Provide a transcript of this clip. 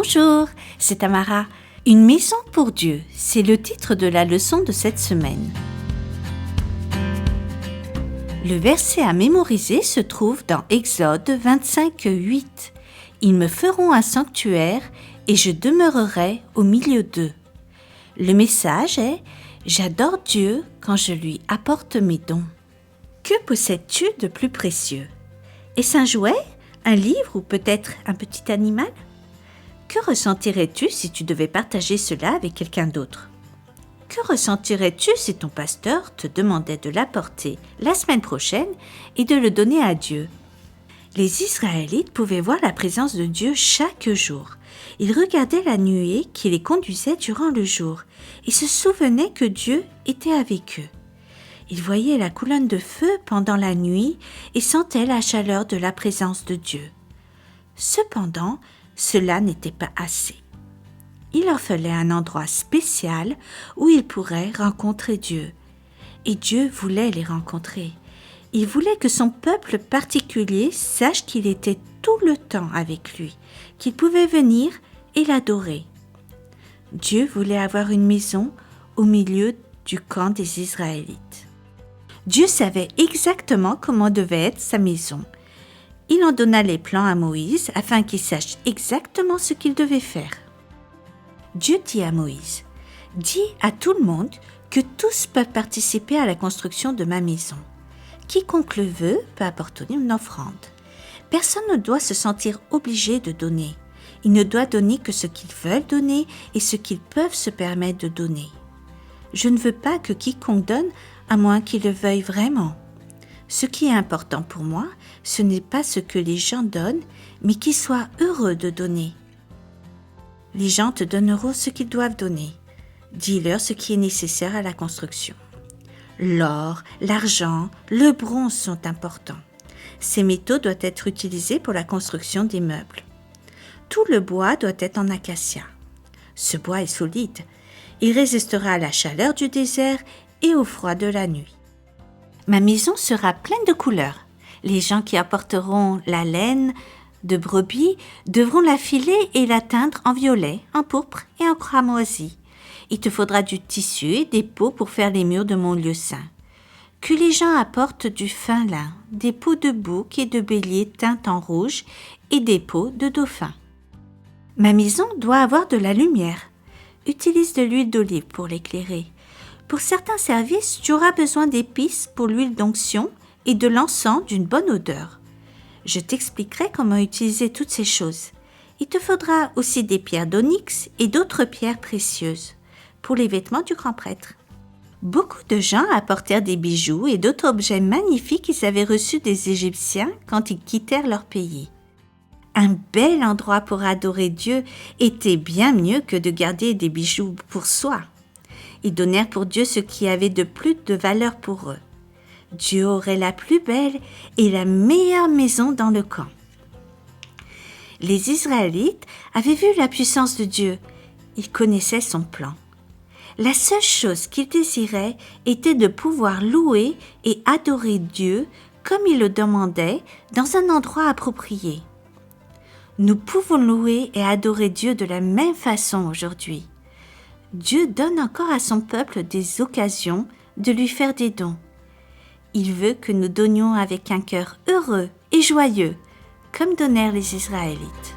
Bonjour, c'est Tamara. Une maison pour Dieu, c'est le titre de la leçon de cette semaine. Le verset à mémoriser se trouve dans Exode 25:8. Ils me feront un sanctuaire et je demeurerai au milieu d'eux. Le message est « J'adore Dieu quand je lui apporte mes dons ». Que possèdes-tu de plus précieux? Est-ce un jouet, un livre ou peut-être un petit animal? Que ressentirais-tu si tu devais partager cela avec quelqu'un d'autre? Que ressentirais-tu si ton pasteur te demandait de l'apporter la semaine prochaine et de le donner à Dieu? Les Israélites pouvaient voir la présence de Dieu chaque jour. Ils regardaient la nuée qui les conduisait durant le jour et se souvenaient que Dieu était avec eux. Ils voyaient la colonne de feu pendant la nuit et sentaient la chaleur de la présence de Dieu. Cependant, cela n'était pas assez. Il leur fallait un endroit spécial où ils pourraient rencontrer Dieu. Et Dieu voulait les rencontrer. Il voulait que son peuple particulier sache qu'il était tout le temps avec lui, qu'il pouvait venir et l'adorer. Dieu voulait avoir une maison au milieu du camp des Israélites. Dieu savait exactement comment devait être sa maison. Il en donna les plans à Moïse afin qu'il sache exactement ce qu'il devait faire. Dieu dit à Moïse, « Dis à tout le monde que tous peuvent participer à la construction de ma maison. Quiconque le veut peut apporter une offrande. Personne ne doit se sentir obligé de donner. Il ne doit donner que ce qu'ils veulent donner et ce qu'ils peuvent se permettre de donner. Je ne veux pas que quiconque donne à moins qu'il le veuille vraiment. Ce qui est important pour moi, ce n'est pas ce que les gens donnent, mais qu'ils soient heureux de donner. Les gens te donneront ce qu'ils doivent donner. Dis-leur ce qui est nécessaire à la construction. L'or, l'argent, le bronze sont importants. Ces métaux doivent être utilisés pour la construction des meubles. Tout le bois doit être en acacia. Ce bois est solide. Il résistera à la chaleur du désert et au froid de la nuit. Ma maison sera pleine de couleurs. Les gens qui apporteront la laine de brebis devront la filer et la teindre en violet, en pourpre et en cramoisi. Il te faudra du tissu et des peaux pour faire les murs de mon lieu saint. Que les gens apportent du fin lin, des peaux de bouc et de bélier teintes en rouge et des peaux de dauphin. Ma maison doit avoir de la lumière. Utilise de l'huile d'olive pour l'éclairer. Pour certains services, tu auras besoin d'épices pour l'huile d'onction et de l'encens d'une bonne odeur. Je t'expliquerai comment utiliser toutes ces choses. Il te faudra aussi des pierres d'onyx et d'autres pierres précieuses pour les vêtements du grand prêtre. Beaucoup de gens apportèrent des bijoux et d'autres objets magnifiques qu'ils avaient reçus des Égyptiens quand ils quittèrent leur pays. Un bel endroit pour adorer Dieu était bien mieux que de garder des bijoux pour soi. Ils donnèrent pour Dieu ce qui avait de plus de valeur pour eux. Dieu aurait la plus belle et la meilleure maison dans le camp. Les Israélites avaient vu la puissance de Dieu. Ils connaissaient son plan. La seule chose qu'ils désiraient était de pouvoir louer et adorer Dieu comme il le demandait dans un endroit approprié. Nous pouvons louer et adorer Dieu de la même façon aujourd'hui. Dieu donne encore à son peuple des occasions de lui faire des dons. Il veut que nous donnions avec un cœur heureux et joyeux, comme donnèrent les Israélites.